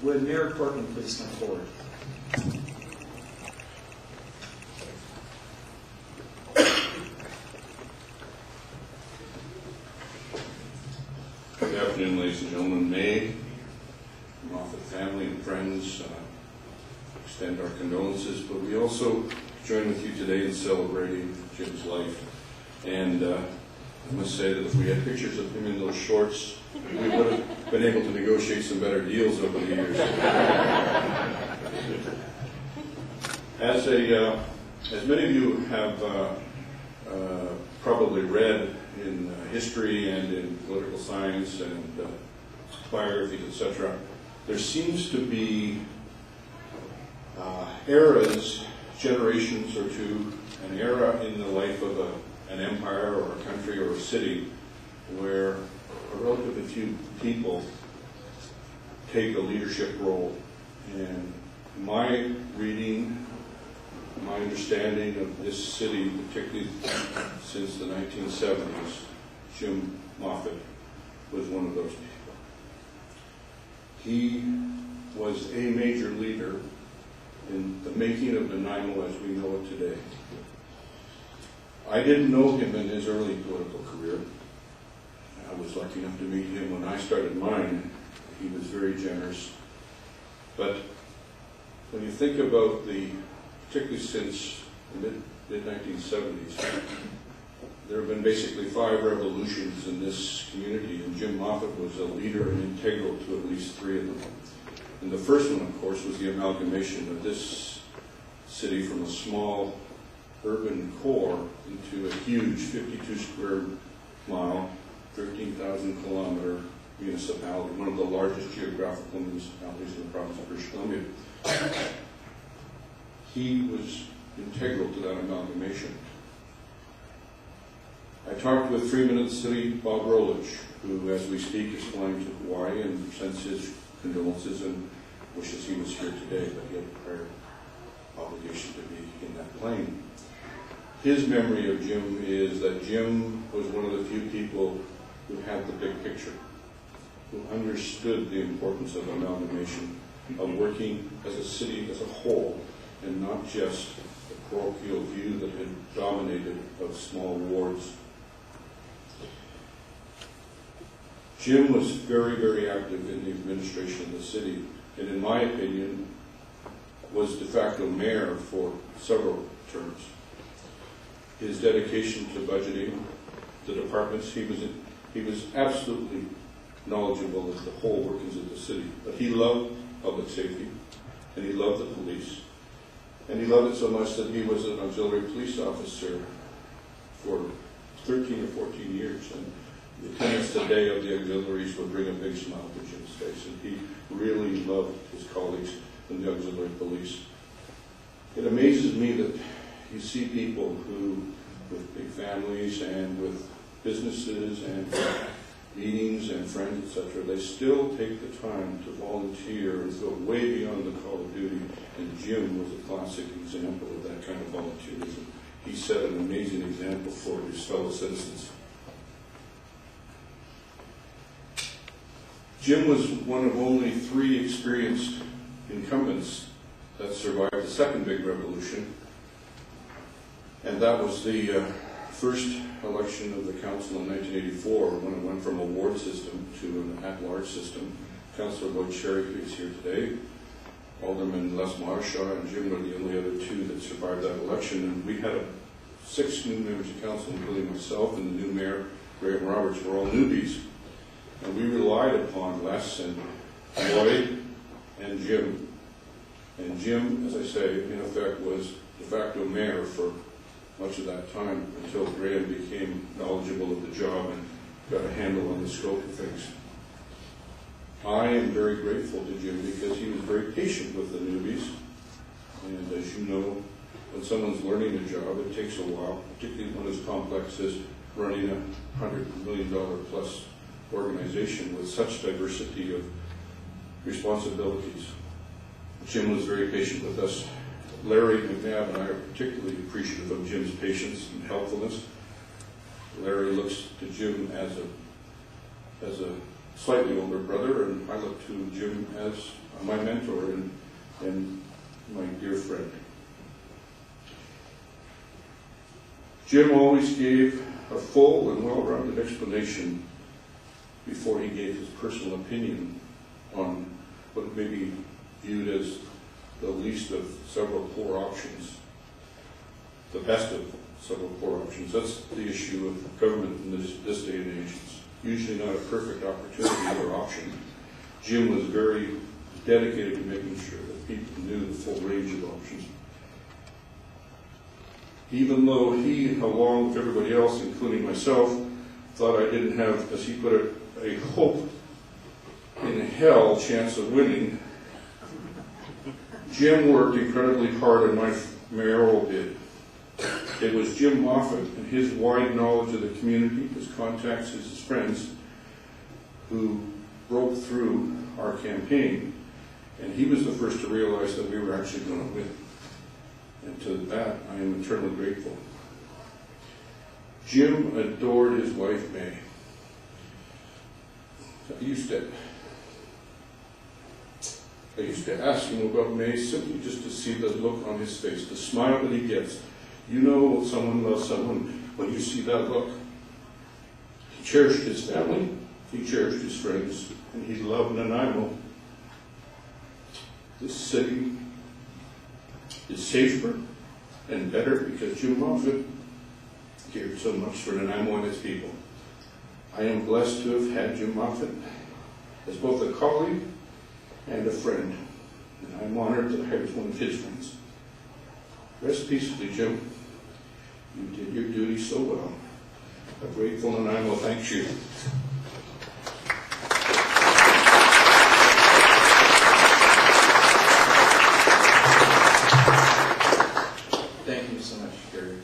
Would Mayor Korpan please come forward? Good afternoon, ladies and gentlemen. May, Moffat family and friends, extend our condolences, but we also join with you today in celebrating Jim's life. And I must say that if we had pictures of him in those shorts, we would have been able to negotiate some better deals over the years. As many of you have probably read in history and in political science and biographies, etc., there seems to be eras, generations or two, an era in the life of an empire or a country or a city where a relatively few people take a leadership role. And my reading, my understanding of this city, particularly since the 1970s, Jim Moffat was one of those people. He was a major leader in the making of Nanaimo as we know it today. I didn't know him in his early political career. I was lucky enough to meet him when I started mine. He was very generous. But when you think about particularly since the mid-1970s, there have been basically 5 revolutions in this community, and Jim Moffat was a leader and integral to at least 3 of them. And the first one, of course, was the amalgamation of this city from a small urban core into a huge 52 square mile, 13,000 kilometer municipality, one of the largest geographical municipalities in the province of British Columbia. He was integral to that amalgamation. I talked with Freeman of the City, Bob Rolich, who, as we speak, is flying to Hawaii and sends his condolences and wishes he was here today, but he had a prior obligation to be in that plane. His memory of Jim is that Jim was one of the few people who had the big picture, who understood the importance of amalgamation, of working as a city as a whole, and not just the parochial view that had dominated of small wards. Jim was very, very active in the administration of the city, and in my opinion, was de facto mayor for several terms. His dedication to budgeting, the departments, he was absolutely knowledgeable of the whole workings of the city. But he loved public safety, and he loved the police, and he loved it so much that he was an auxiliary police officer for 13 or 14 years. And the attendance today of the auxiliaries would bring a big smile to Jim's face, and he really loved his colleagues in the auxiliary police. It amazes me that you see people who, with big families and with businesses and meetings and friends, etc., they still take the time to volunteer and go way beyond the call of duty. And Jim was a classic example of that kind of volunteerism. He set an amazing example for his fellow citizens. Jim was one of only 3 experienced incumbents that survived the second big revolution, and that was the first election of the council in 1984, when it went from a ward system to an at-large system. Councillor Lloyd Sherry, who is here today, Alderman Les Marshaw, and Jim were the only other 2 that survived that election, and we had 6 new members of council, including myself, and the new mayor, Graham Roberts, were all newbies. And we relied upon Les and Lloyd and Jim. And Jim, as I say, in effect was de facto mayor for much of that time until Graham became knowledgeable of the job and got a handle on the scope of things. I am very grateful to Jim because he was very patient with the newbies. And as you know, when someone's learning a job, it takes a while, particularly one as complex as running a $100 million plus organization with such diversity of responsibilities. Jim was very patient with us. Larry McNabb and I are particularly appreciative of Jim's patience and helpfulness. Larry looks to Jim as a slightly older brother, and I look to Jim as my mentor and my dear friend. Jim always gave a full and well-rounded explanation before he gave his personal opinion on what may be viewed as the least of several poor options, the best of several poor options. That's the issue of government in this day and age. It's usually not a perfect opportunity or option. Jim was very dedicated to making sure that people knew the full range of options. Even though he, along with everybody else, including myself, thought I didn't have, as he put it, a hope in hell chance of winning, Jim worked incredibly hard on my mayoral bid. It was Jim Moffat and his wide knowledge of the community, his contacts, his friends, who broke through our campaign, and he was the first to realize that we were actually going to win. And to that, I am eternally grateful. Jim adored his wife, May. I used to ask him about May simply just to see the look on his face, the smile that he gets. You know someone loves someone when you see that look. He cherished his family, he cherished his friends, and he loved Nanaimo. This city is safer and better because Jim Moffat cared so much for Nanaimo and its people. I am blessed to have had Jim Moffat as both a colleague and a friend, and I'm honored that I was one of his friends. Rest peacefully, Jim. You did your duty so well. A grateful Nanaimo thanks you.